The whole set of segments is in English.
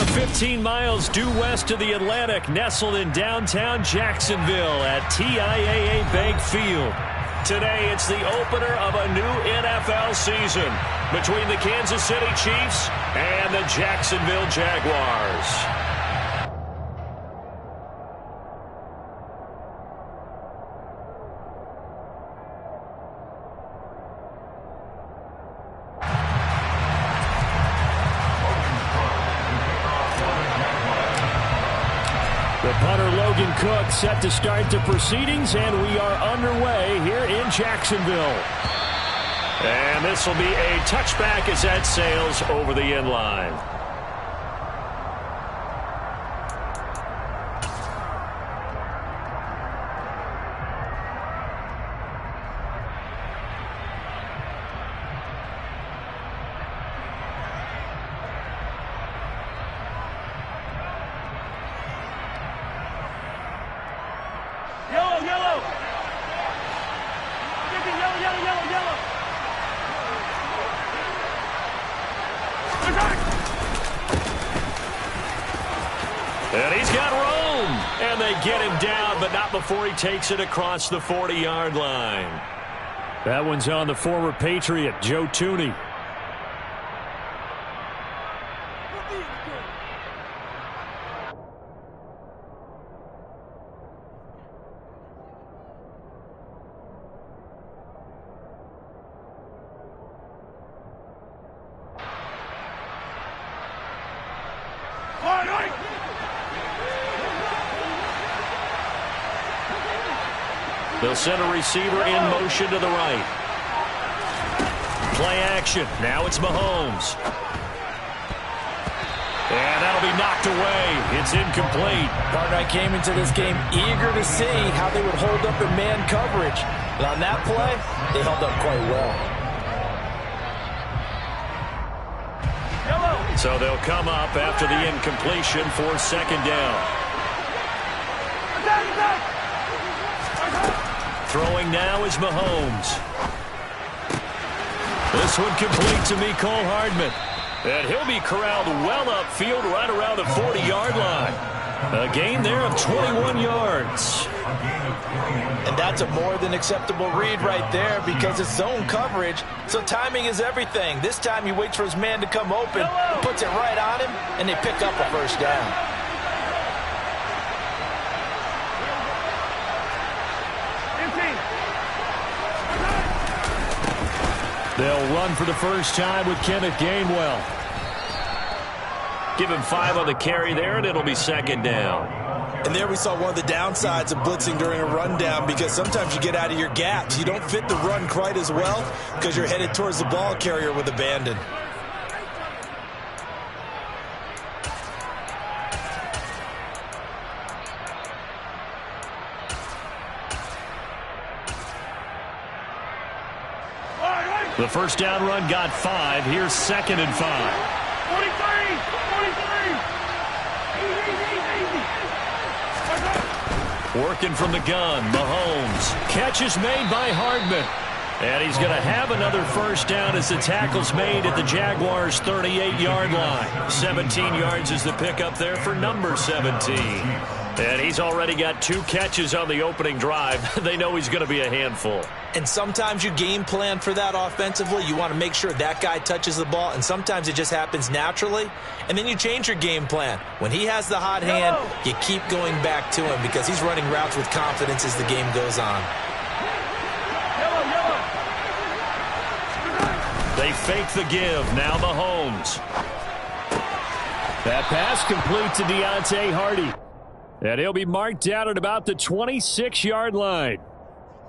15 miles due west of the Atlantic, nestled in downtown Jacksonville at TIAA Bank Field. Today, it's the opener of a new NFL season between the Kansas City Chiefs and the Jacksonville Jaguars. The punter Logan Cook set to start the proceedings, and we are underway here in Jacksonville. And this will be a touchback as that sails over the end line. And he's got room. And they get him down, but not before he takes it across the 40-yard line. That one's on the former Patriot, Joe Thuney. They'll send a receiver in motion to the right. Play action. Now it's Mahomes. And that'll be knocked away. It's incomplete. Partner, I came into this game eager to see how they would hold up in man coverage. But on that play, they held up quite well. So they'll come up after the incompletion for second down. Throwing now is Mahomes. This one complete to Mecole Hardman. And he'll be corralled well upfield right around the 40-yard line. A gain there of 21 yards. And that's a more than acceptable read right there because it's zone coverage, so timing is everything. This time he waits for his man to come open, puts it right on him, and they pick up a first down. They'll run for the first time with Kenneth Gainwell. Give him 5 on the carry there, and it'll be second down. And there we saw one of the downsides of blitzing during a rundown because sometimes you get out of your gaps. You don't fit the run quite as well because you're headed towards the ball carrier with abandon. The first down run got 5. Here's second and 5. 43. Working from the gun, Mahomes. Catch is made by Hardman. And he's going to have another first down as the tackle's made at the Jaguars' 38-yard line. 17 yards is the pickup there for number 17. And he's already got 2 catches on the opening drive. They know he's going to be a handful. And sometimes you game plan for that offensively. You want to make sure that guy touches the ball, and sometimes it just happens naturally. And then you change your game plan. When he has the hot hand, you keep going back to him because he's running routes with confidence as the game goes on. They fake the give. Now Mahomes. That pass complete to Deontay Hardy. And he'll be marked down at about the 26-yard line.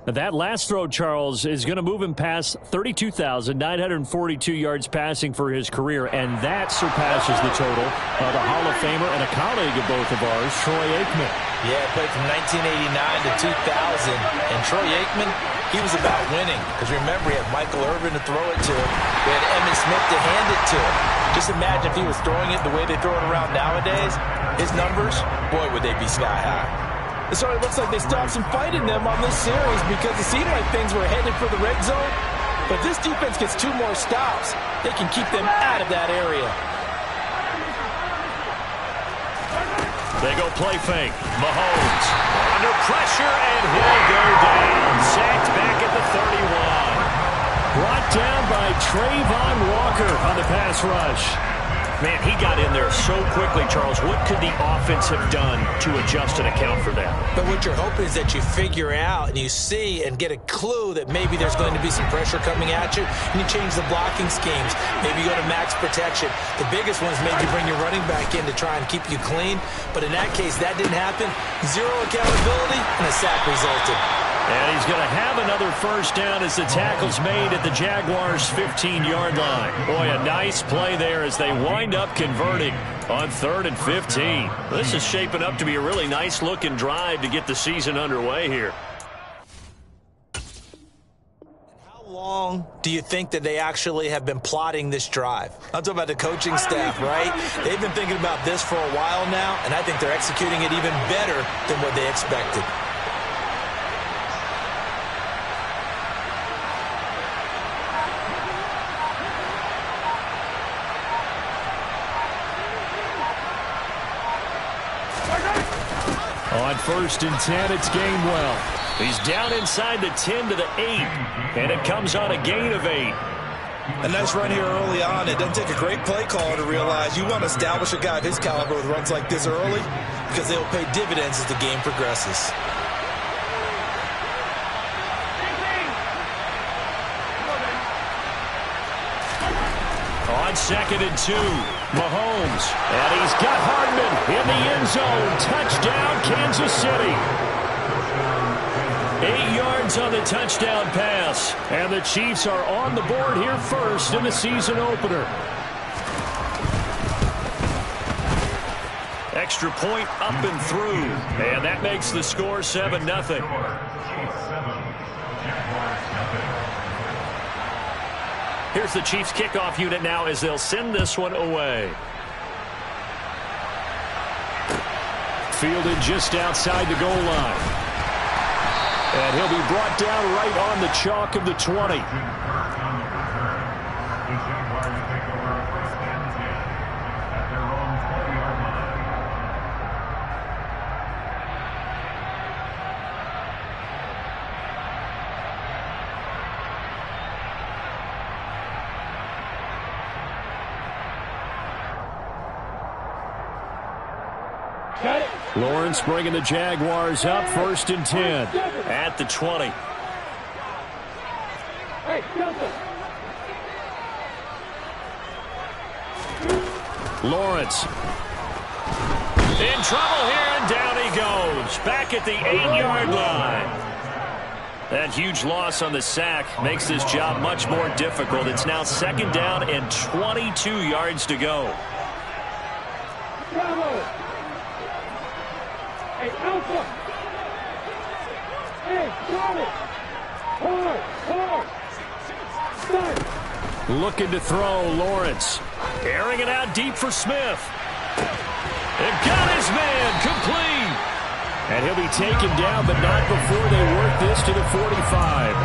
That last throw, Charles, is going to move him past 32,942 yards passing for his career, and that surpasses the total of the Hall of Famer and a colleague of both of ours, Troy Aikman. Yeah, played from 1989 to 2000, and Troy Aikman, he was about winning. Because remember, he had Michael Irvin to throw it to. We had Emmitt Smith to hand it to him. Just imagine if he was throwing it the way they throw it around nowadays. His numbers, boy, would they be sky high. So it looks like they stopped some fight in them on this series because it seemed like things were headed for the red zone. But this defense gets 2 more stops. They can keep them out of that area. They go play fake. Mahomes under pressure, and he'll go down. Sacked back at the 31. Brought down by Trayvon Walker on the pass rush. Man, he got in there so quickly, Charles. What could the offense have done to adjust and account for that? But what you're hoping is that you figure out and you see and get a clue that maybe there's going to be some pressure coming at you, and you change the blocking schemes. Maybe you go to max protection. The biggest one is maybe bring your running back in to try and keep you clean. But in that case, that didn't happen. Zero accountability, and a sack resulted. And he's going to have another first down as the tackle's made at the Jaguars' 15-yard line. Boy, a nice play there as they wind up converting on 3rd and 15. This is shaping up to be a really nice-looking drive to get the season underway here. How long do you think that they actually have been plotting this drive? I'm talking about the coaching staff, right? They've been thinking about this for a while now, and I think they're executing it even better than what they expected. On 1st and 10, it's Gainwell. He's down inside the 10 to the 8, and it comes on a gain of 8. A nice run here early on. It doesn't take a great play caller to realize you want to establish a guy of his caliber with runs like this early because they will pay dividends as the game progresses. On 2nd and 2, Mahomes. And he's got Hardman in the end zone. Touchdown, Kansas City. 8 yards on the touchdown pass. And the Chiefs are on the board here first in the season opener. Extra point up and through. And that makes the score 7-0. Here's the Chiefs kickoff unit now as they'll send this one away. Fielded just outside the goal line. And he'll be brought down right on the chalk of the 20. Lawrence bringing the Jaguars up 1st and 10 at the 20. Lawrence in trouble here, and down he goes. Back at the 8-yard line. That huge loss on the sack makes this job much more difficult. It's now 2nd down and 22 yards to go. Looking to throw, Lawrence. Airing it out deep for Smith. They've got his man complete. And he'll be taken down, but not before they work this to the 45.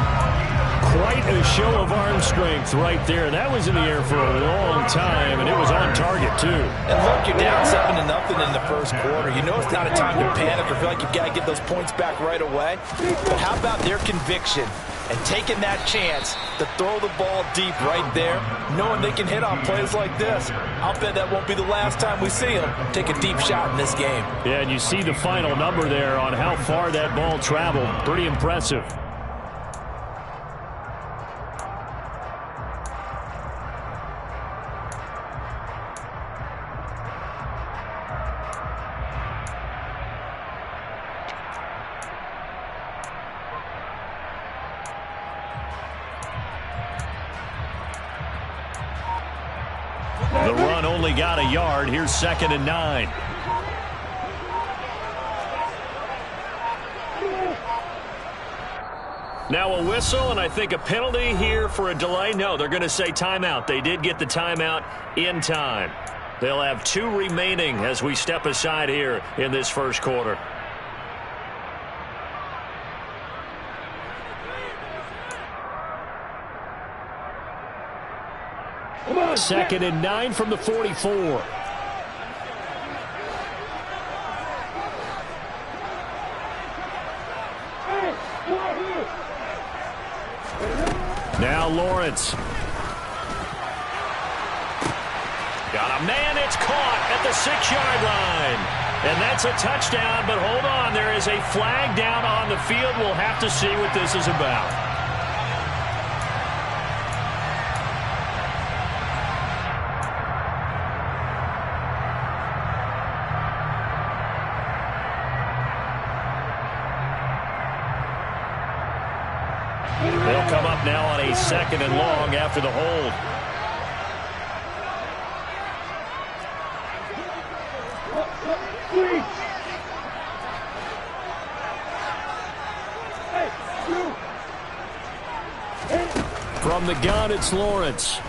Quite a show of arm strength right there. That was in the air for a long time, and it was on target, too. And look, you're down 7-0 in the first quarter. You know it's not a time to panic or feel like you've got to get those points back right away. But how about their conviction and taking that chance to throw the ball deep right there, knowing they can hit on plays like this? I'll bet that won't be the last time we see them take a deep shot in this game. Yeah, and you see the final number there on how far that ball traveled. Pretty impressive. The run only got a yard. Here's 2nd and 9. Now a whistle, and I think a penalty here for a delay. No, they're going to say timeout. They did get the timeout in time. They'll have 2 remaining as we step aside here in this first quarter. Second and 9 from the 44. Now Lawrence. Got a man, it's caught at the 6-yard line. And that's a touchdown, but hold on, there is a flag down on the field. We'll have to see what this is about. They'll come up now on a 2nd and long after the hold. From the gun, it's Lawrence.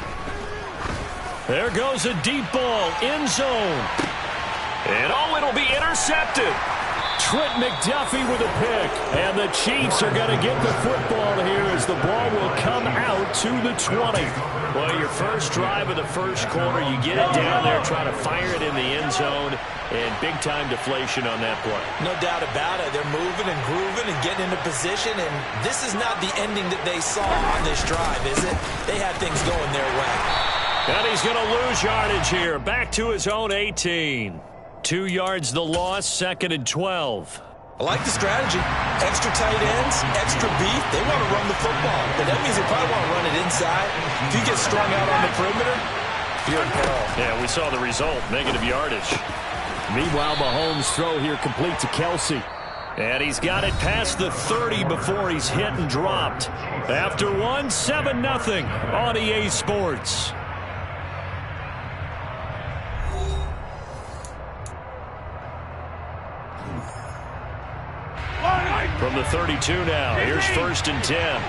There goes a deep ball, end zone. And oh, it'll be intercepted. Trent McDuffie with a pick. And the Chiefs are going to get the football here as the ball will come out to the 20. Well, your first drive of the first quarter, you get it down there, try to fire it in the end zone, and big-time deflation on that play. No doubt about it. They're moving and grooving and getting into position, and this is not the ending that they saw on this drive, is it? They had things going their way. And he's going to lose yardage here. Back to his own 18. 2 yards the loss, 2nd and 12. I like the strategy. Extra tight ends, extra beef. They want to run the football. But that means they probably want to run it inside. If you get strung out on the perimeter, you're in peril. Yeah, we saw the result, negative yardage. Meanwhile, Mahomes' throw here complete to Kelsey. And he's got it past the 30 before he's hit and dropped. After one, 7-0 on EA Sports. From the 32 now, here's 1st and 10.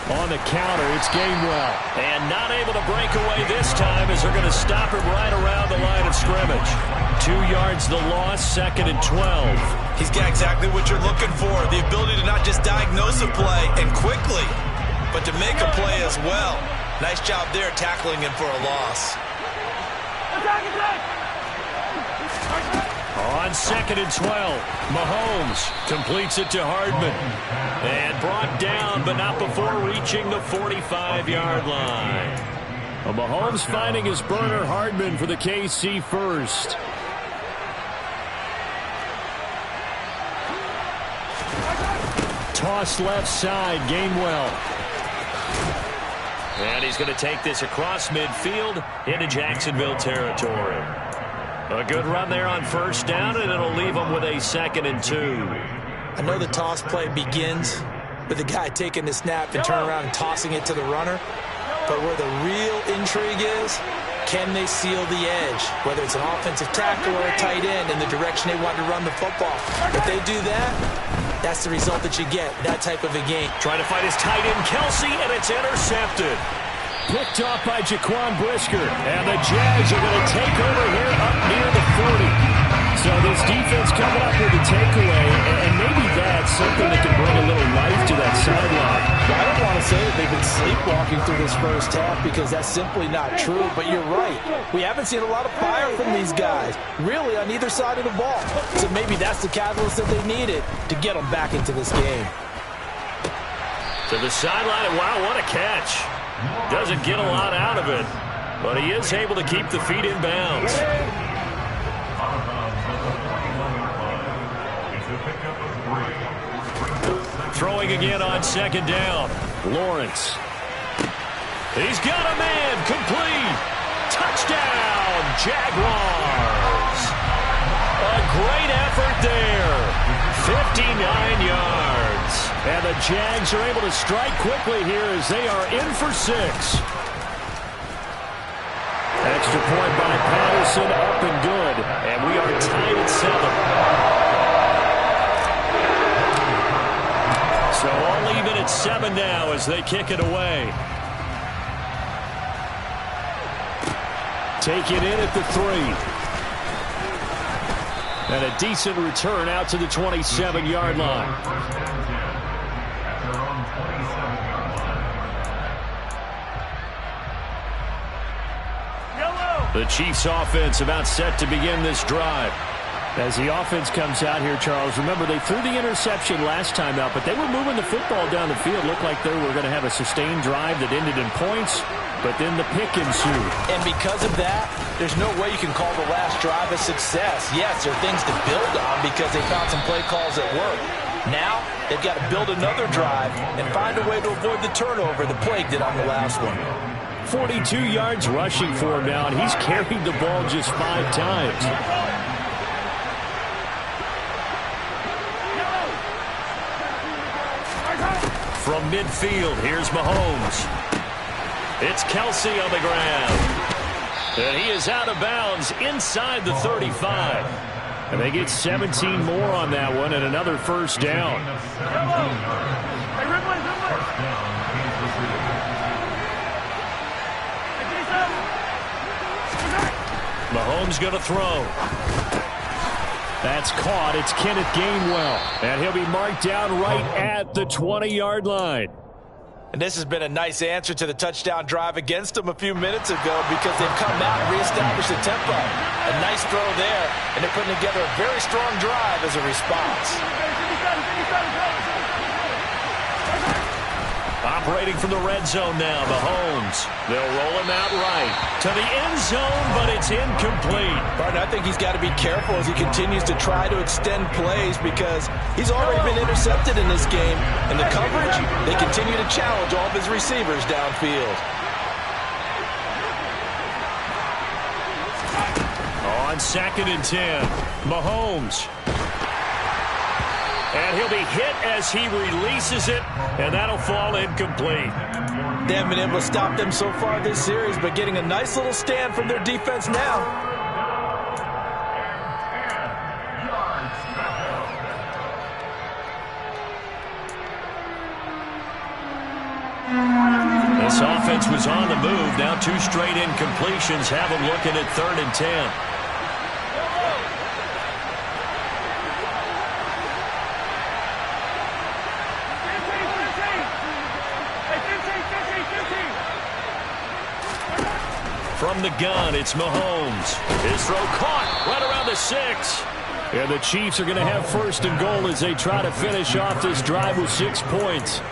On the counter, it's Gainwell. And not able to break away this time as they're going to stop him right around the line of scrimmage. 2 yards the loss, 2nd and 12. He's got exactly what you're looking for. The ability to not just diagnose a play and quickly, but to make a play as well. Nice job there tackling him for a loss. On 2nd and 12, Mahomes completes it to Hardman. And brought down, but not before reaching the 45-yard line. Mahomes finding his burner, Hardman, for the KC first. Toss left side, Gainwell. And he's going to take this across midfield into Jacksonville territory. A good run there on 1st down, and it'll leave him with a 2nd and 2. I know the toss play begins with the guy taking the snap and turning around and tossing it to the runner. But where the real intrigue is, can they seal the edge? Whether it's an offensive tackle or a tight end in the direction they want to run the football. If they do that, that's the result that you get, that type of a game. Trying to fight his tight end, Kelsey, and it's intercepted. Picked off by Jaquan Brisker. And the Jags are going to take over here up near the 40. So this defense coming up with a takeaway, and maybe that's something that can bring a little life to that sideline. Well, I don't want to say that they've been sleepwalking through this first half because that's simply not true, but you're right. We haven't seen a lot of fire from these guys, really, on either side of the ball. So maybe that's the catalyst that they needed to get them back into this game. To the sideline, and wow, what a catch. Doesn't get a lot out of it, but he is able to keep the feet in bounds. Throwing again on 2nd down. Lawrence. He's got a man. Complete. Touchdown, Jaguars. A great effort there. 59 yards. And the Jags are able to strike quickly here as they are in for 6. Extra point by Patterson, up and good. And we are tied at 7. So all even at 7 now as they kick it away. Take it in at the 3. And a decent return out to the 27-yard line. The Chiefs offense about set to begin this drive. As the offense comes out here, Charles, remember they threw the interception last time out, but they were moving the football down the field. Looked like they were going to have a sustained drive that ended in points, but then the pick ensued. And because of that, there's no way you can call the last drive a success. Yes, there are things to build on because they found some play calls that work. Now, they've got to build another drive and find a way to avoid the turnover the Plague did on the last one. 42 yards rushing for him now, and he's carried the ball just 5 times. From midfield, here's Mahomes. It's Kelsey on the ground. And he is out of bounds inside the 35. And they get 17 more on that one and another first down. Mahomes going to throw. That's caught. It's Kenneth Gainwell. And he'll be marked down right at the 20-yard line. And this has been a nice answer to the touchdown drive against them a few minutes ago because they've come out and reestablished the tempo. A nice throw there, and they're putting together a very strong drive as a response. Operating from the red zone now, Mahomes. They'll roll him out right to the end zone, but it's incomplete. Barton, I think he's got to be careful as he continues to try to extend plays because he's already been intercepted in this game. And the coverage, they continue to challenge all of his receivers downfield. On 2nd and 10, Mahomes. And he'll be hit as he releases it, and that'll fall incomplete. They haven't been able to stop them so far this series, but getting a nice little stand from their defense now. This offense was on the move. Now 2 straight incompletions have them looking at 3rd and 10. From the gun, it's Mahomes. His throw caught right around the 6. And the Chiefs are going to have 1st and goal as they try to finish off this drive with 6 points.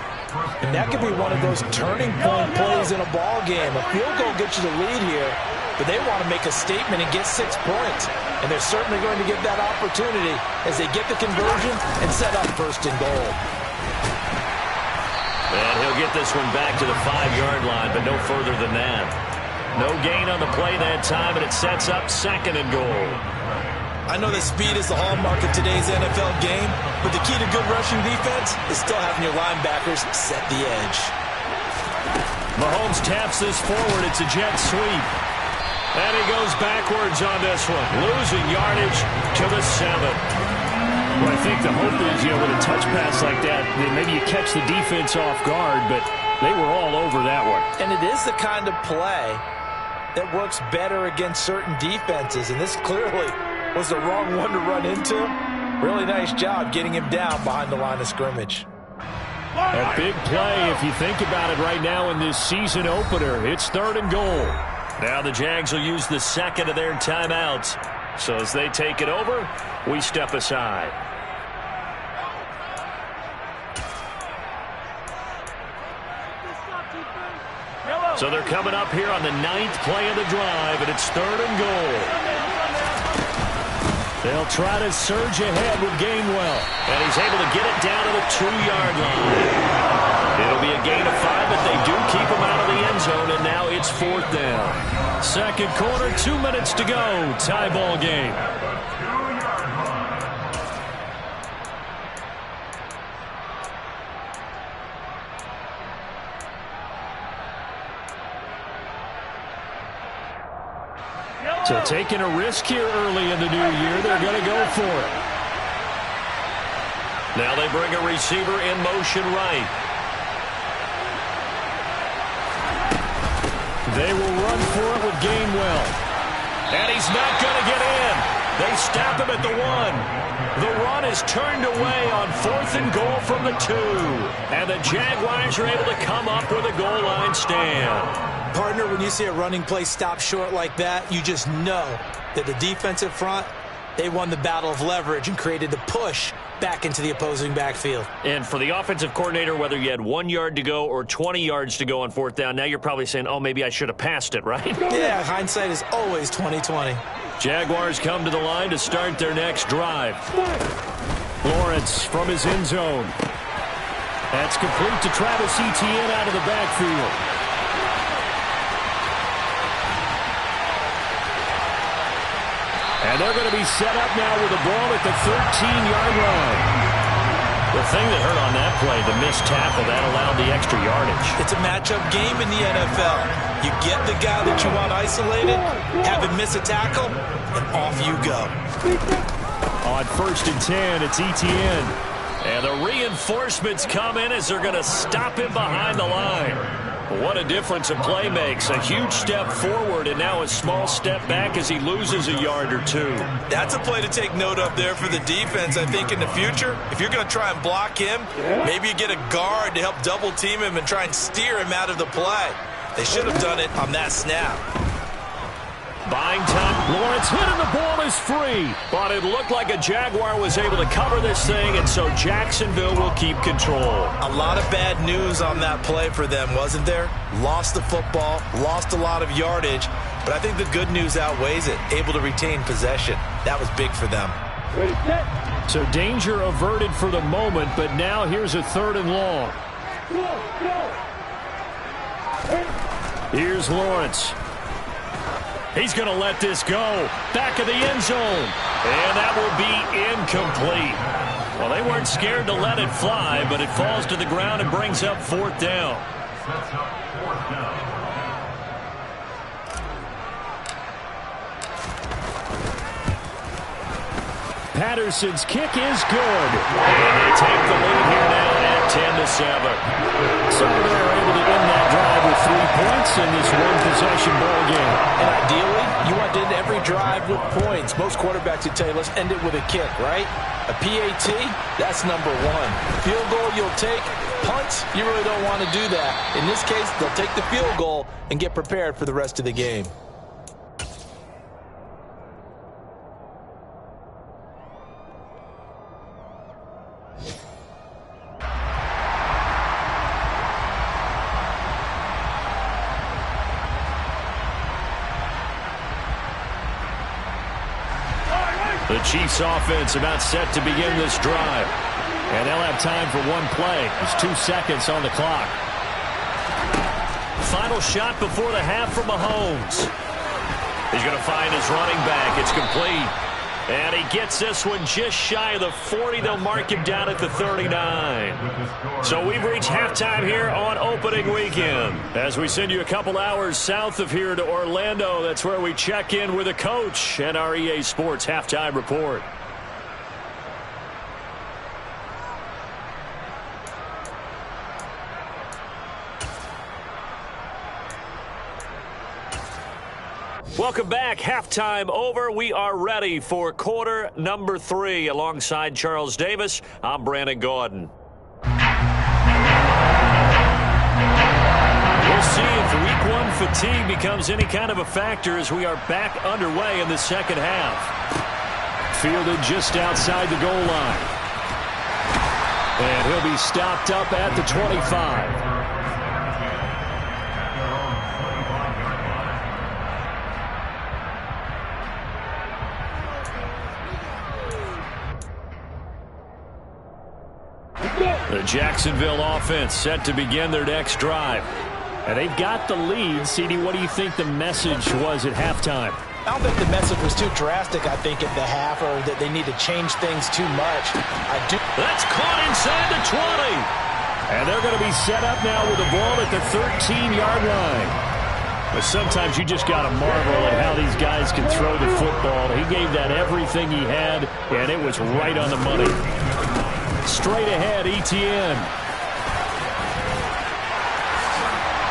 And that could be one of those turning point plays in a ball game. A field goal gets you the lead here, but they want to make a statement and get 6 points. And they're certainly going to get that opportunity as they get the conversion and set up 1st and goal. And he'll get this one back to the 5-yard line, but no further than that. No gain on the play that time, and it sets up 2nd and goal. I know that speed is the hallmark of today's NFL game, but the key to good rushing defense is still having your linebackers set the edge. Mahomes taps this forward. It's a jet sweep. And he goes backwards on this one, losing yardage to the 7. Well, I think the hope is, with a touch pass like that, maybe you catch the defense off guard, but they were all over that one. And it is the kind of play that works better against certain defenses, and this clearly was the wrong one to run into. Really nice job getting him down behind the line of scrimmage. A big play if you think about it right now in this season opener. It's 3rd and goal. Now the Jags will use the 2nd of their timeouts. So as they take it over, we step aside. So they're coming up here on the 9th play of the drive, and it's 3rd and goal. They'll try to surge ahead with Gainwell. And he's able to get it down to the 2-yard line. It'll be a gain of 5, but they do keep him out of the end zone, and now it's 4th down. 2nd quarter, 2 minutes to go. Tie ball game. So taking a risk here early in the new year, they're going to go for it. Now they bring a receiver in motion right. They will run for it with Gainwell. And he's not going to get in. They stop him at the 1. The run is turned away on 4th and goal from the 2. And the Jaguars are able to come up with a goal line stand. Partner, when you see a running play stop short like that, you just know that the defensive front, they won the battle of leverage and created the push back into the opposing backfield. And for the offensive coordinator, whether you had 1 yard to go or 20 yards to go on fourth down, now you're probably saying, oh, maybe I should have passed it, right? Yeah, hindsight is always 20/20. Jaguars come to the line to start their next drive. Lawrence from his end zone. That's complete to Travis Etienne out of the backfield. And they're going to be set up now with the ball at the 13-yard line. The thing that hurt on that play, the missed tackle, that allowed the extra yardage. It's a matchup game in the NFL. You get the guy that you want isolated, have him miss a tackle, and off you go. On 1st and 10, it's Etienne. And the reinforcements come in as they're going to stop him behind the line. What a difference a play makes. A huge step forward and now a small step back as he loses a yard or two. That's a play to take note of there for the defense, I think, in the future. If you're going to try and block him, maybe you get a guard to help double team him and try and steer him out of the play. They should have done it on that snap. Buying time. Lawrence hit and the ball is free. But it looked like a Jaguar was able to cover this thing, and so Jacksonville will keep control. A lot of bad news on that play for them, wasn't there? Lost the football, lost a lot of yardage, but I think the good news outweighs it. Able to retain possession. That was big for them. So danger averted for the moment, but now here's a 3rd and long. Here's Lawrence. He's going to let this go. Back of the end zone. And that will be incomplete. Well, they weren't scared to let it fly, but it falls to the ground and brings up 4th down. Patterson's kick is good. And they take the lead here now at 10-7. So they're able to end that drive with 3 points in this one-possession ball game. And ideally, you want to end every drive with points. Most quarterbacks would tell you, let's end it with a kick, right? A PAT, that's number 1. Field goal you'll take. Punts, you really don't want to do that. In this case, they'll take the field goal and get prepared for the rest of the game. The Chiefs offense about set to begin this drive. And they'll have time for one play. There's 2 seconds on the clock. Final shot before the half from Mahomes. He's going to find his running back. It's complete. And he gets this one just shy of the 40. They'll mark him down at the 39. So we've reached halftime here on opening weekend. As we send you a couple hours south of here to Orlando, that's where we check in with the coach and our EA Sports halftime report. Welcome back. Halftime over. We are ready for quarter number 3. Alongside Charles Davis, I'm Brandon Gaudin. We'll see if week 1 fatigue becomes any kind of a factor as we are back underway in the second half. Fielded just outside the goal line. And he'll be stopped up at the 25. The Jacksonville offense set to begin their next drive. And they've got the lead. CD, what do you think the message was at halftime? I don't think the message was too drastic, I think, at the half, or that they need to change things too much. That's caught inside the 20. And they're going to be set up now with the ball at the 13-yard line. But sometimes you just got to marvel at how these guys can throw the football. He gave that everything he had, and it was right on the money. Straight ahead, Etienne.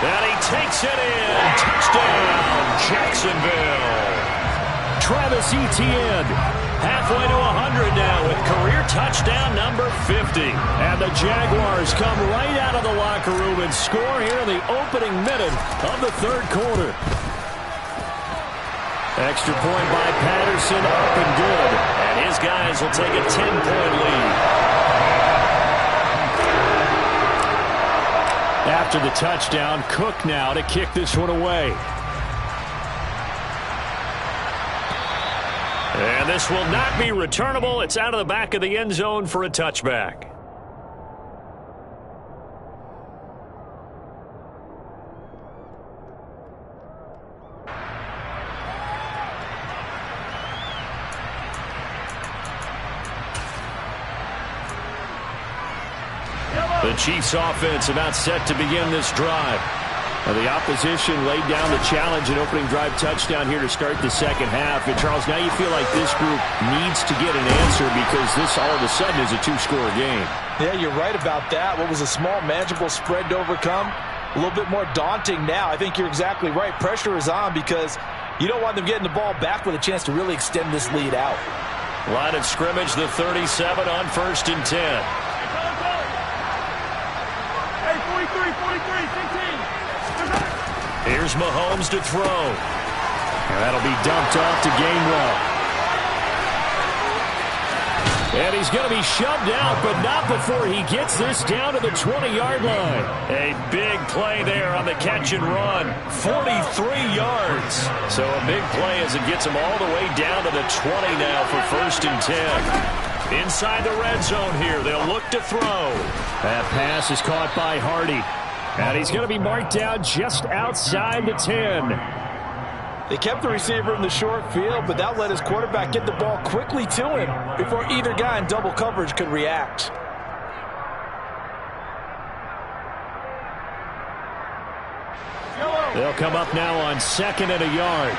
And he takes it in. Touchdown, Jacksonville. Travis Etienne Halfway to 100 now with career touchdown number 50. And the Jaguars come right out of the locker room and score here in the opening minute of the third quarter. Extra point by Patterson, up and good. And his guys will take a 10-point lead. After the touchdown, Cook now to kick this one away. And this will not be returnable. It's out of the back of the end zone for a touchback. The Chiefs offense about set to begin this drive. Now the opposition laid down the challenge and opening drive touchdown here to start the second half. And Charles, now you feel like this group needs to get an answer because this all of a sudden is a two-score game. Yeah, you're right about that. What was a small, manageable spread to overcome, a little bit more daunting now. I think you're exactly right. Pressure is on because you don't want them getting the ball back with a chance to really extend this lead out. Line of scrimmage, the 37 on 1st and 10. Hey, 43, 16. Here's Mahomes to throw. And that'll be dumped off to Gainwell. And he's going to be shoved out, but not before he gets this down to the 20-yard line. A big play there on the catch and run. 43 yards. So a big play as it gets him all the way down to the 20 now for 1st and 10. Inside the red zone here, they'll look to throw. That pass is caught by Hardy. And he's going to be marked down just outside the 10. They kept the receiver in the short field, but that let his quarterback get the ball quickly to him before either guy in double coverage could react. They'll come up now on 2nd and a yard.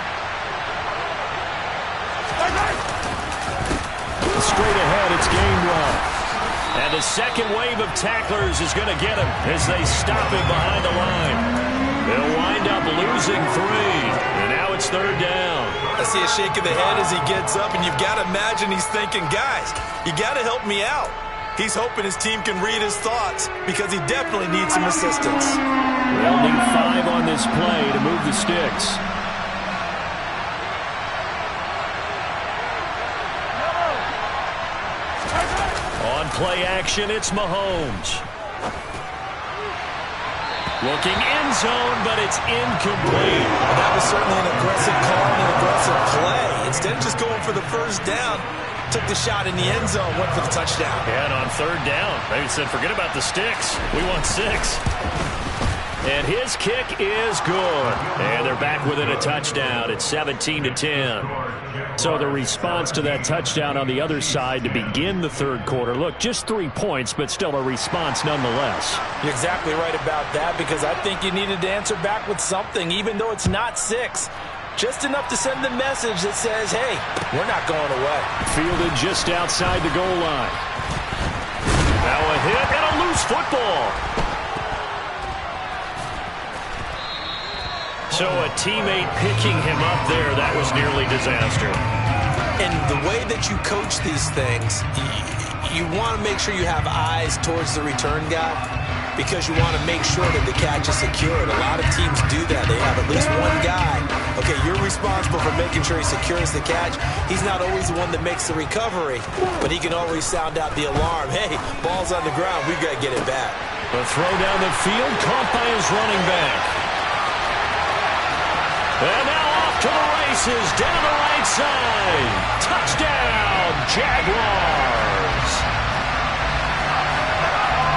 Straight ahead, it's Gainwell. And the second wave of tacklers is going to get him as they stop him behind the line. They'll wind up losing 3. And now it's 3rd down. I see a shake of the head as he gets up, and you've got to imagine he's thinking, guys, you got to help me out. He's hoping his team can read his thoughts because he definitely needs some assistance. They'll need 5 on this play to move the sticks. On play action, it's Mahomes. Looking end zone, but it's incomplete. And that was certainly an aggressive call and an aggressive play. Instead of just going for the first down, took the shot in the end zone, went for the touchdown. Yeah, and on 3rd down, they said, forget about the sticks. We want 6. And his kick is good. And they're back within a touchdown. It's 17-10. So the response to that touchdown on the other side to begin the third quarter. Look, just 3 points, but still a response nonetheless. You're exactly right about that because I think you needed to answer back with something, even though it's not 6. Just enough to send the message that says, hey, we're not going away. Fielded just outside the goal line. Now a hit and a loose football. So a teammate picking him up there, that was nearly disaster. And the way that you coach these things, you want to make sure you have eyes towards the return guy because you want to make sure that the catch is secured. A lot of teams do that. They have at least one guy. Okay, you're responsible for making sure he secures the catch. He's not always the one that makes the recovery, but he can always sound out the alarm. Hey, ball's on the ground. We've got to get it back. The throw down the field, caught by his running back. And now off to the races, down the right side. Touchdown, Jaguars.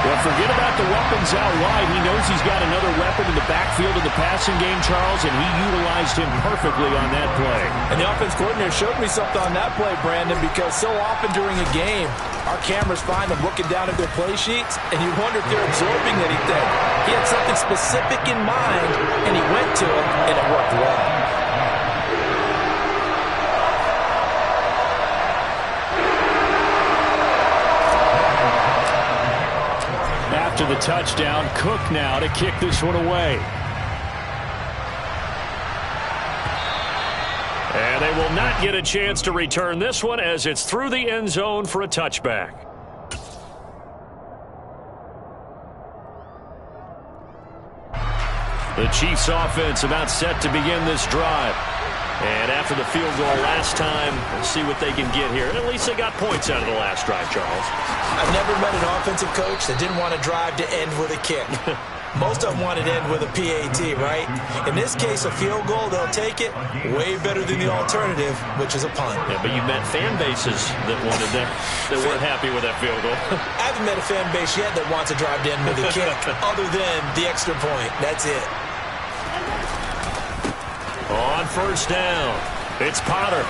Well, forget about the weapons out wide. He knows he's got another weapon in the backfield of the passing game, Charles, and he utilized him perfectly on that play. And the offense coordinator showed me something on that play, Brandon, because so often during a game, our cameras find them looking down at their play sheets, and you wonder if they're absorbing anything. He had something specific in mind, and he went to it, and it worked well. After the touchdown, Cook now to kick this one away. And they will not get a chance to return this one as it's through the end zone for a touchback. The Chiefs offense about set to begin this drive. And after the field goal last time, we'll see what they can get here. At least they got points out of the last drive, Charles. I've never met an offensive coach that didn't want to drive to end with a kick. Most of them wanted to end with a PAT, right? In this case, a field goal, they'll take it. Way better than the alternative, which is a punt. Yeah, but you've met fan bases that wanted that weren't happy with that field goal. I haven't met a fan base yet that wants to drive to end with a kick other than the extra point. That's it. On first down, it's Potter.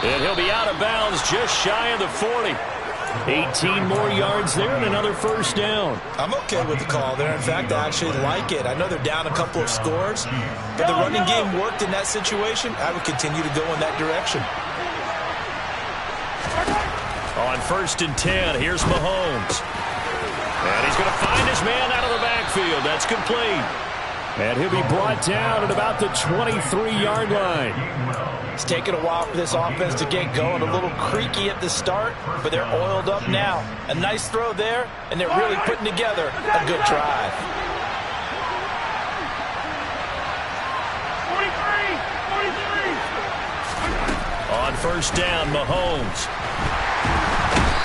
And he'll be out of bounds just shy of the 40. 18 more yards there and another first down. I'm okay with the call there. In fact, I actually like it. I know they're down a couple of scores, but the running game worked in that situation. I would continue to go in that direction. On first and 10, here's Mahomes. And he's going to find his man out of the backfield. That's complete. And he'll be brought down at about the 23-yard line. It's taken a while for this offense to get going. A little creaky at the start, but they're oiled up now. A nice throw there, and they're really putting together a good drive. 43. On first down, Mahomes.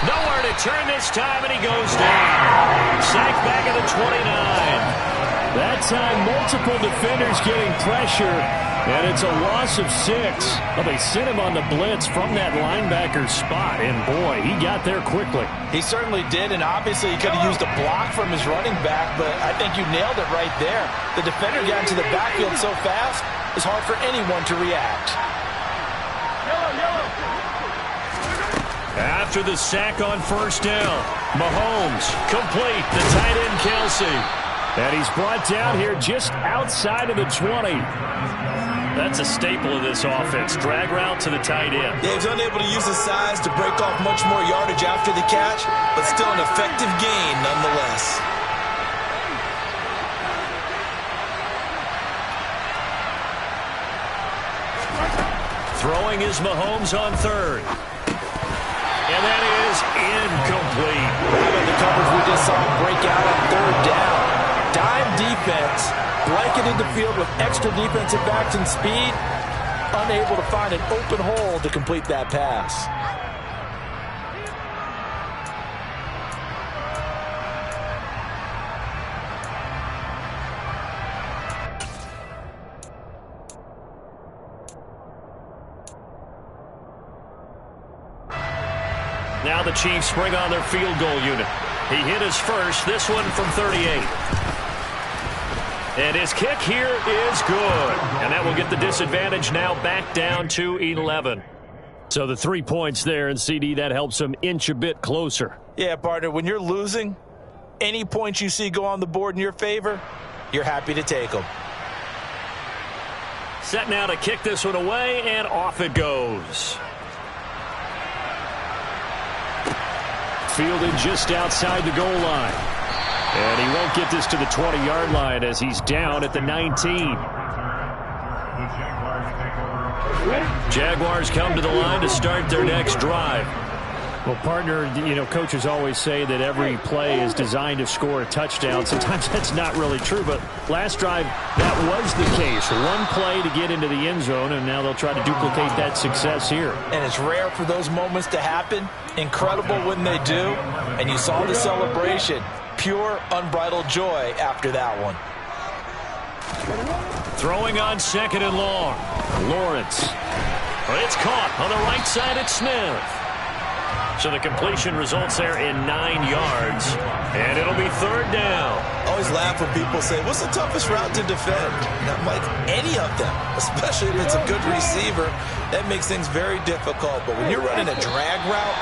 Nowhere to turn this time, and he goes down. Sacked back at the 29. That time, multiple defenders getting pressure, and it's a loss of 6. Well, they sent him on the blitz from that linebacker spot, and boy, he got there quickly. He certainly did, and obviously he could have used a block from his running back, but I think you nailed it right there. The defender got into the backfield so fast, it's hard for anyone to react. After the sack on first down, Mahomes complete, the tight end Kelsey. And he's brought down here just outside of the 20. That's a staple of this offense. Drag route to the tight end. Yeah, he's unable to use his size to break off much more yardage after the catch, but still an effective gain nonetheless. Throwing is Mahomes on third. And that is incomplete. How about the coverage we just saw break out on third down? Dime defense, blanketed the field with extra defensive backs and speed, unable to find an open hole to complete that pass. Now the Chiefs bring on their field goal unit. He hit his first, this one from 38. And his kick here is good. And that will get the disadvantage now back down to 11. So the 3 points there, and CD, that helps him inch a bit closer. Yeah, partner, when you're losing, any points you see go on the board in your favor, you're happy to take them. Set now to kick this one away, and off it goes. Fielded just outside the goal line. And he won't get this to the 20-yard line as he's down at the 19. Jaguars come to the line to start their next drive. Well, partner, you know, coaches always say that every play is designed to score a touchdown. Sometimes that's not really true, but last drive, that was the case. One play to get into the end zone, and now they'll try to duplicate that success here. And it's rare for those moments to happen. Incredible when they do. And you saw the celebration. Pure, unbridled joy after that one. Throwing on second and long. Lawrence. It's caught on the right side at Smith. So the completion results there in 9 yards. And it'll be third down. I always laugh when people say, what's the toughest route to defend? And I'm like, any of them, especially if it's a good receiver. That makes things very difficult. But when you're running a drag route,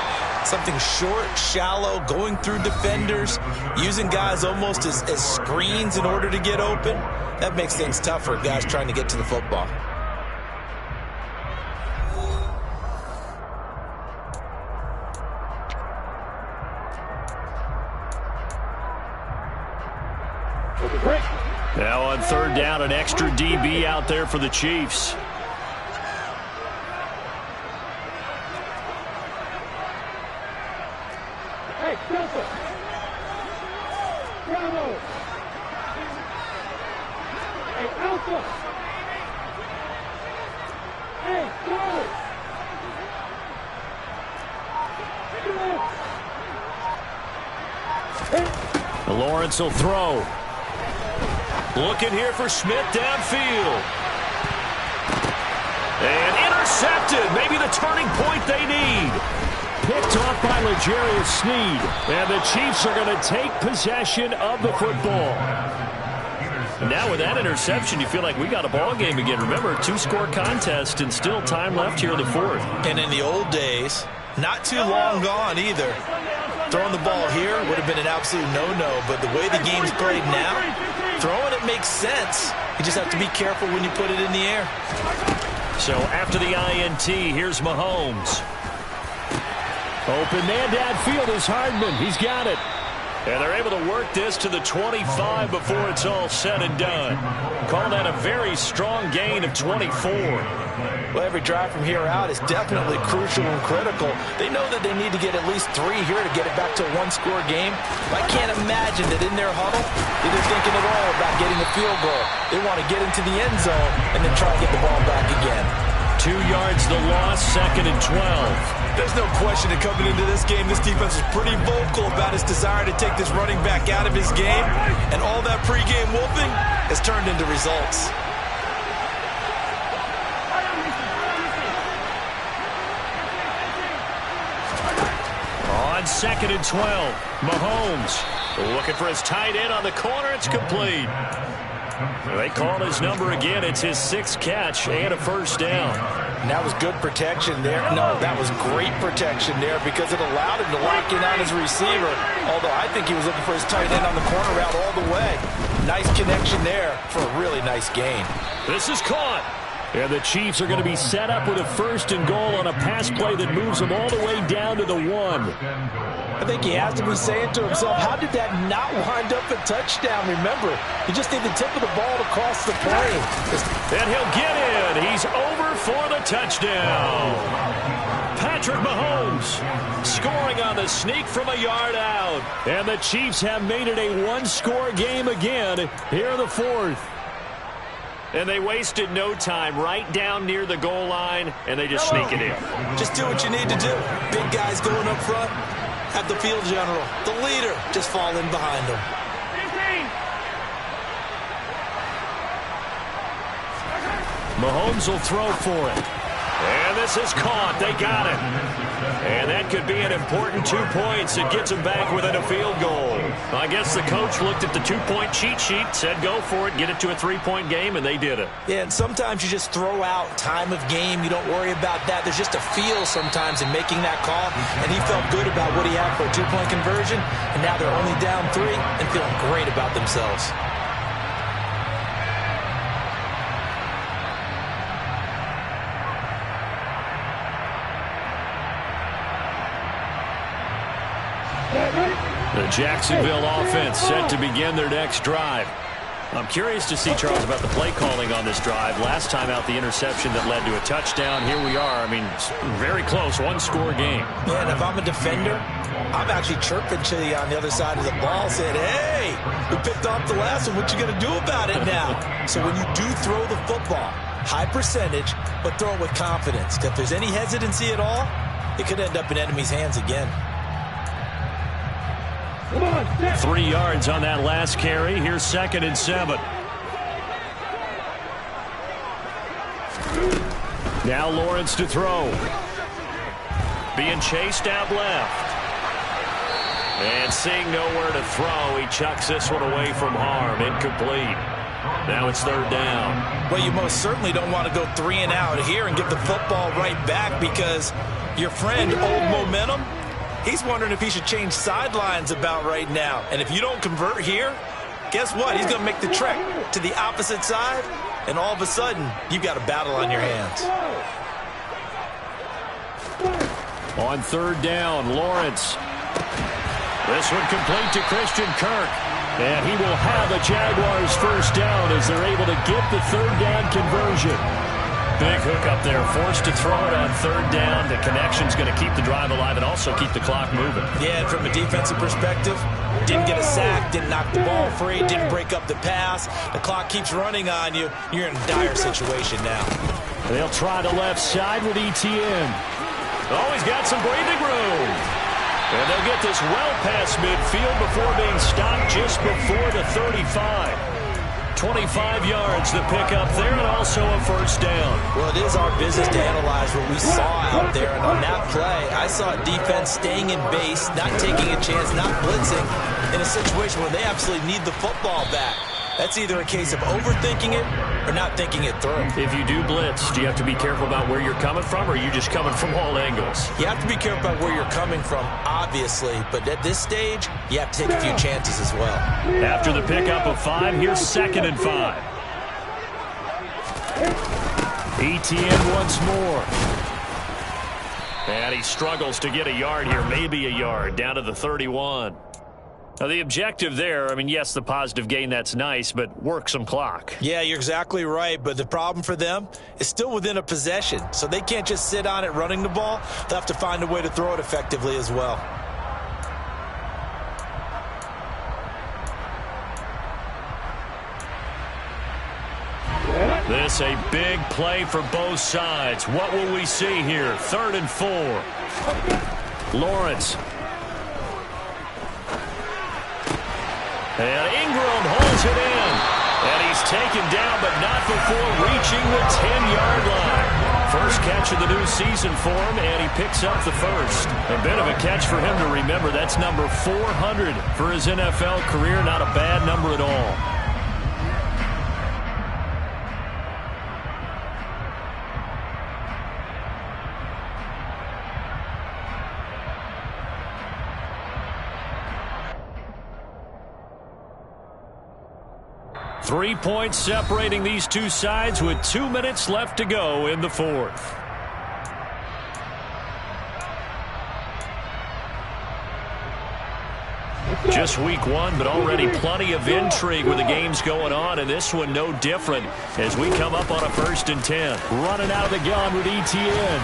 something short, shallow, going through defenders, using guys almost as screens in order to get open, that makes things tough for guys trying to get to the football. Now on third down, an extra DB out there for the Chiefs. Hey, Delta. Bravo. Hey, Alpha. Hey, Charlie. Lawrence will throw. Looking here for Smith downfield. And intercepted. Maybe the turning point they need. Picked off by L'Jarius Sneed. And the Chiefs are going to take possession of the football. Now with that interception, you feel like we got a ball game again. Remember, 2-score contest and still time left here in the fourth. And in the old days, not too long gone either. Throwing the ball here would have been an absolute no-no, but the way the game's played now, throwing it makes sense. You just have to be careful when you put it in the air. So after the INT, here's Mahomes. Open man downfield is Hardman. He's got it. And they're able to work this to the 25 before it's all said and done. Call that a very strong gain of 24. Well, every drive from here out is definitely crucial and critical. They know that they need to get at least 3 here to get it back to a 1-score game. I can't imagine that in their huddle, they're thinking at all about getting a field goal. They want to get into the end zone and then try to get the ball back again. 2 yards the loss, 2nd and 12. There's no question that coming into this game, this defense was pretty vocal about its desire to take this running back out of his game. And all that pregame wolfing has turned into results. On 2nd and 12, Mahomes looking for his tight end on the corner. It's complete. They call his number again. It's his 6th catch and a first down. And that was good protection there. No, that was great protection there because it allowed him to lock in on his receiver. Although I think he was looking for his tight end on the corner route all the way. Nice connection there for a really nice gain. This is caught. And the Chiefs are going to be set up with a 1st and goal on a pass play that moves them all the way down to the 1. I think he has to be saying to himself, how did that not wind up a touchdown? Remember, you just need the tip of the ball to cross the plane. And he'll get in. He's over for the touchdown. Patrick Mahomes scoring on the sneak from a yard out. And the Chiefs have made it a 1-score game again here in the 4th. And they wasted no time right down near the goal line, and they just sneak it in. Just do what you need to do. Big guys going up front. Have the field general, the leader, just fall in behind him. Mahomes will throw for it. And this is caught. They got it. And that could be an important 2 points. It gets them back within a field goal. I guess the coach looked at the 2-point cheat sheet, said go for it, get it to a 3-point game, and they did it. Yeah, and sometimes you just throw out time of game. You don't worry about that. There's just a feel sometimes in making that call, and he felt good about what he had for a 2-point conversion, and now they're only down 3 and feeling great about themselves. The Jacksonville offense set to begin their next drive. I'm curious to see, Charles, about the play calling on this drive. Last time out, the interception that led to a touchdown. Here we are. I mean, very close, 1-score game. Yeah, and if I'm a defender, I'm actually chirping to you on the other side of the ball, saying, hey, we picked off the last one. What you going to do about it now? So when you do throw the football, high percentage, but throw it with confidence. If there's any hesitancy at all, it could end up in enemy's hands again. 3 yards on that last carry. Here's 2nd and 7. Now Lawrence to throw. Being chased out left. And seeing nowhere to throw, he chucks this one away from harm. Incomplete. Now it's 3rd down. Well, you most certainly don't want to go 3 and out here and give the football right back because your friend, Old Momentum, he's wondering if he should change sidelines about right now. And if you don't convert here, guess what? He's going to make the trek to the opposite side, and all of a sudden, you've got a battle on your hands. On 3rd down, Lawrence. This one complete to Christian Kirk. And he will have the Jaguars' 1st down as they're able to get the 3rd down conversion. Big hook up there, forced to throw it on third down. The connection's going to keep the drive alive and also keep the clock moving. Yeah, and from a defensive perspective, didn't get a sack, didn't knock the ball free, didn't break up the pass. The clock keeps running on you. You're in a dire situation now. They'll try the left side with Etienne. Oh, he's got some breathing room. And they'll get this well past midfield before being stopped just before the 35. 25 yards the pick up there, and also a first down. Well, it is our business to analyze what we saw out there, and on that play, I saw defense staying in base, not taking a chance, not blitzing, in a situation where they absolutely need the football back. That's either a case of overthinking it or not thinking it through. If you do blitz, do you have to be careful about where you're coming from, or are you just coming from all angles? You have to be careful about where you're coming from, obviously, but at this stage, you have to take a few chances as well. After the pickup of 5, here's 2nd and 5. Etienne once more. And he struggles to get a yard here, maybe a yard, down to the 31. Now, the objective there, I mean, yes, the positive gain, that's nice, but work some clock. Yeah, you're exactly right, but the problem for them is still within a possession, so they can't just sit on it running the ball. They'll have to find a way to throw it effectively as well. This a big play for both sides. What will we see here? 3rd and 4. Lawrence. And Ingram holds it in. And he's taken down, but not before reaching the 10-yard line. First catch of the new season for him, and he picks up the first. A bit of a catch for him to remember. That's number 400 for his NFL career. Not a bad number at all. Three points separating these two sides with 2 minutes left to go in the 4th. Just week 1, but already plenty of intrigue with the games going on, and this one no different as we come up on a 1st and 10. Running out of the gun with Etienne.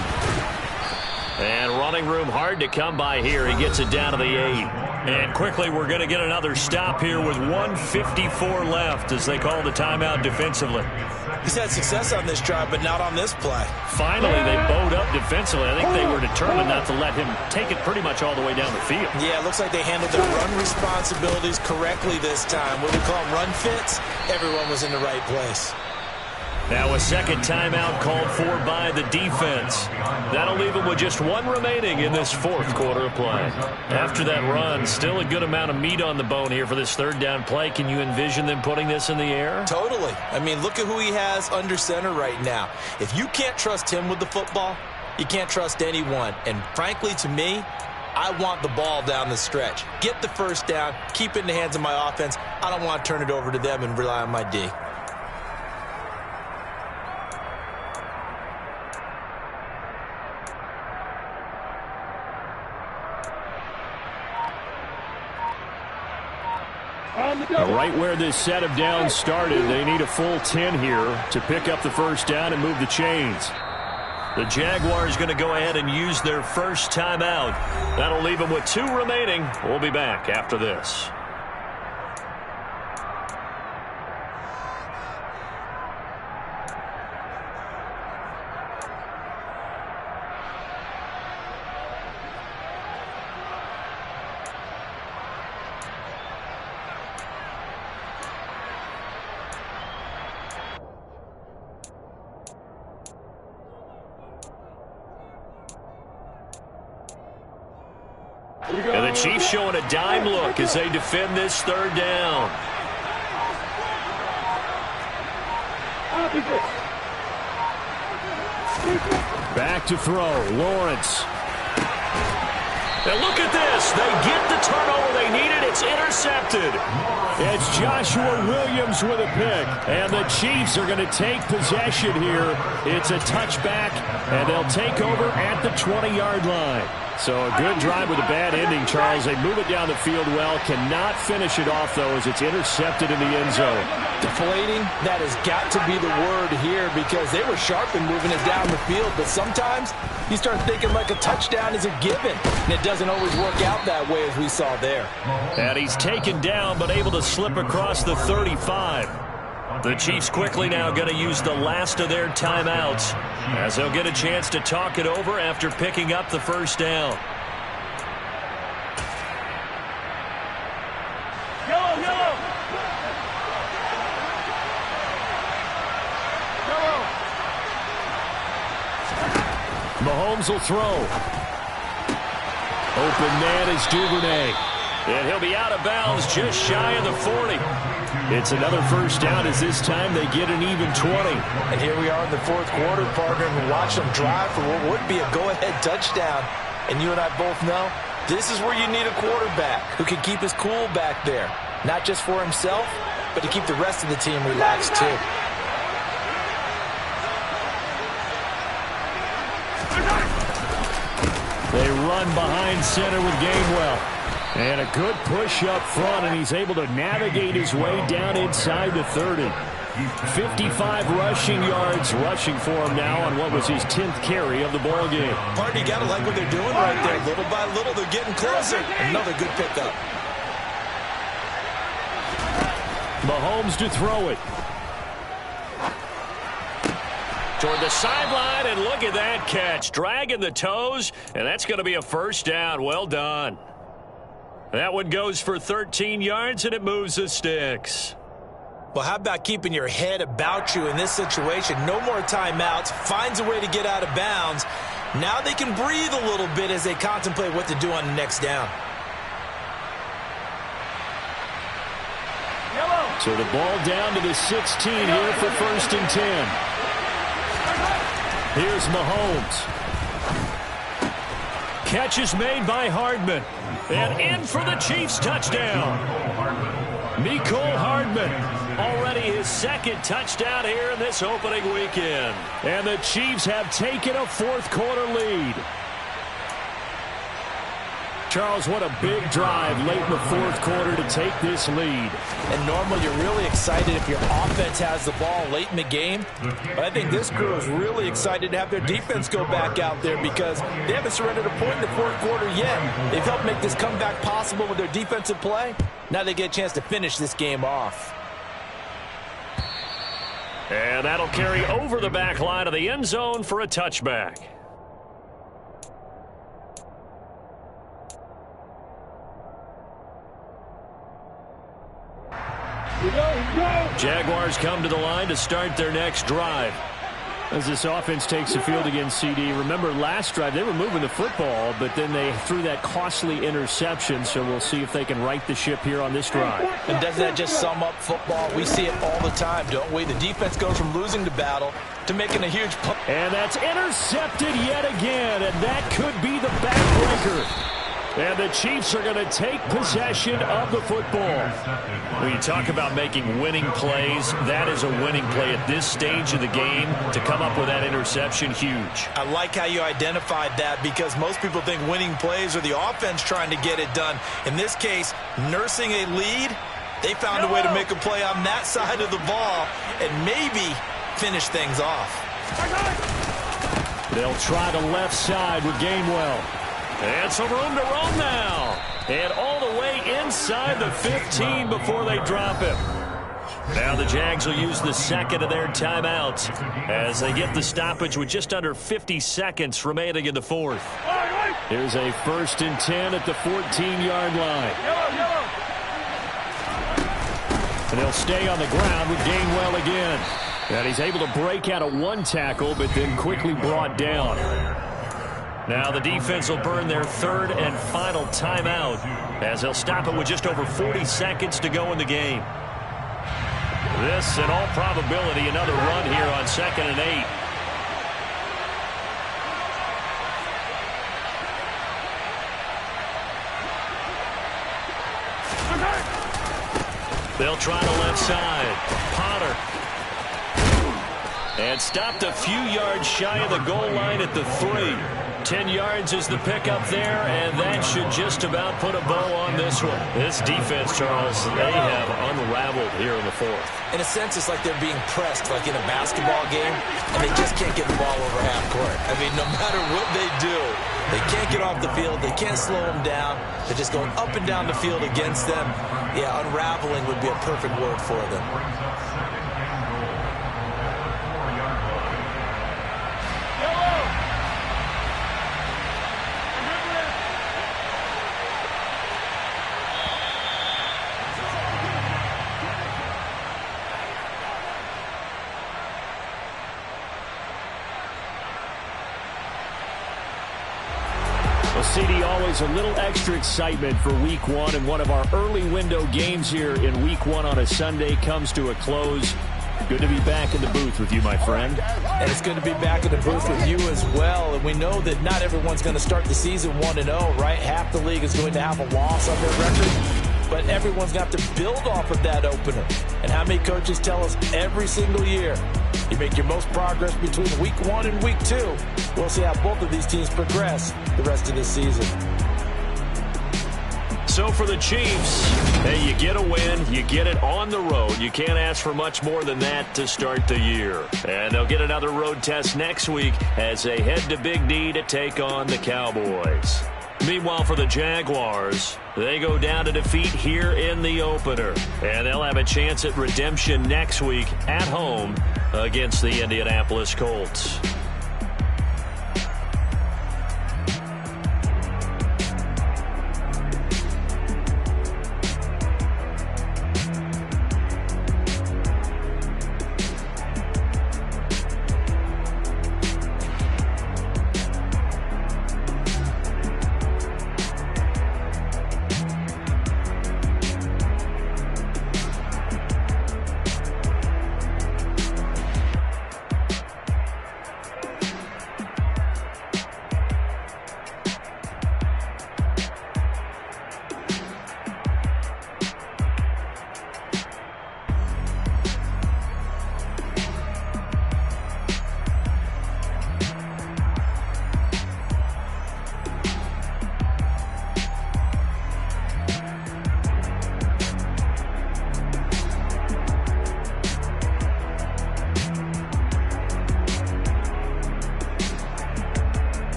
And running room hard to come by here. He gets it down to the 8. And quickly we're going to get another stop here with 1:54 left as they call the timeout defensively. He's had success on this drive, but not on this play. Finally, they bowed up defensively. I think they were determined not to let him take it pretty much all the way down the field. Yeah, it looks like they handled their run responsibilities correctly this time. What we call them run fits, everyone was in the right place. Now a second timeout called for by the defense. That'll leave them with just 1 remaining in this 4th quarter of play. After that run, still a good amount of meat on the bone here for this 3rd down play. Can you envision them putting this in the air? Totally. I mean, look at who he has under center right now. If you can't trust him with the football, you can't trust anyone. And frankly, to me, I want the ball down the stretch. Get the first down, keep it in the hands of my offense. I don't want to turn it over to them and rely on my D. Right where this set of downs started, they need a full 10 here to pick up the first down and move the chains. The Jaguars going to go ahead and use their first timeout. That'll leave them with 2 remaining. We'll be back after this. And the Chiefs showing a dime look as they defend this 3rd down. Back to throw. Lawrence. And look at this. They get the turnover they needed. It's intercepted. It's Joshua Williams with a pick. And the Chiefs are going to take possession here. It's a touchback, and they'll take over at the 20-yard line. So a good drive with a bad ending, Charles. They move it down the field well. Cannot finish it off, though, as it's intercepted in the end zone. Deflating, that has got to be the word here because they were sharp in moving it down the field, but sometimes you start thinking like a touchdown is a given, and it doesn't always work out that way as we saw there. And he's taken down but able to slip across the 35. The Chiefs quickly now going to use the last of their timeouts as they'll get a chance to talk it over after picking up the first down. Mahomes will throw. Open man is Duvernay. And he'll be out of bounds just shy of the 40. It's another first down as this time they get an even 20. And here we are in the fourth quarter, partner, and watch them drive for what would be a go-ahead touchdown. And you and I both know this is where you need a quarterback who can keep his cool back there. Not just for himself, but to keep the rest of the team relaxed too. They run behind center with Gainwell. And a good push up front, and he's able to navigate his way down inside the 30. 55 rushing yards rushing for him now on what was his 10th carry of the ball game. Partner, you got to like what they're doing right there. Little by little, they're getting closer. Another good pickup. Mahomes to throw it. Toward the sideline, and look at that catch. Dragging the toes, and that's going to be a first down. Well done. That one goes for 13 yards, and it moves the sticks. Well, how about keeping your head about you in this situation? No more timeouts. Finds a way to get out of bounds. Now they can breathe a little bit as they contemplate what to do on the next down. So the ball down to the 16 here for 1st and 10. Here's Mahomes. Catch is made by Hardman. And in for the Chiefs touchdown. Mecole Hardman. Already his 2nd touchdown here in this opening weekend. And the Chiefs have taken a fourth quarter lead. Charles, what a big drive late in the fourth quarter to take this lead. And normally you're really excited if your offense has the ball late in the game. But I think this crew is really excited to have their defense go back out there because they haven't surrendered a point in the fourth quarter yet. They've helped make this comeback possible with their defensive play. Now they get a chance to finish this game off. And that'll carry over the back line of the end zone for a touchback. Jaguars come to the line to start their next drive. As this offense takes the field against CD, remember last drive they were moving the football, but then they threw that costly interception, so we'll see if they can right the ship here on this drive. And doesn't that just sum up football? We see it all the time, don't we? The defense goes from losing the battle to making a huge punt. And that's intercepted yet again, and that could be the backbreaker. And the Chiefs are going to take possession of the football. When you talk about making winning plays, that is a winning play at this stage of the game. To come up with that interception, huge. I like how you identified that because most people think winning plays are the offense trying to get it done. In this case, nursing a lead, they found a way to make a play on that side of the ball and maybe finish things off. They'll try the left side with Gainwell. And some room to roam now. And all the way inside the 15 before they drop him. Now the Jags will use the 2nd of their timeouts as they get the stoppage with just under 50 seconds remaining in the 4th. Here's a 1st and 10 at the 14-yard line. And they'll stay on the ground with Gainwell again. And he's able to break out of one tackle, but then quickly brought down. Now the defense will burn their 3rd and final timeout as they'll stop it with just over 40 seconds to go in the game. This, in all probability, another run here on 2nd and 8. They'll try the left side. Potter. And stopped a few yards shy of the goal line at the 3. 10 yards is the pickup there, and that should just about put a bow on this one. This defense, Charles, they have unraveled here in the fourth. In a sense, it's like they're being pressed, like in a basketball game, and they just can't get the ball over half court. I mean, no matter what they do, they can't get off the field. They can't slow them down. They're just going up and down the field against them. Yeah, unraveling would be a perfect word for them. Well, CD, always a little extra excitement for Week 1, and one of our early window games here in Week 1 on a Sunday comes to a close. Good to be back in the booth with you, my friend. And it's good to be back in the booth with you as well. And we know that not everyone's going to start the season 1-0, right? Half the league is going to have a loss on their record. But everyone's got to build off of that opener. And how many coaches tell us every single year, you make your most progress between Week 1 and Week 2. We'll see how both of these teams progress the rest of this season. So for the Chiefs, hey, you get a win, you get it on the road. You can't ask for much more than that to start the year. And they'll get another road test next week as they head to Big D to take on the Cowboys. Meanwhile, for the Jaguars, they go down to defeat here in the opener. And they'll have a chance at redemption next week at home against the Indianapolis Colts.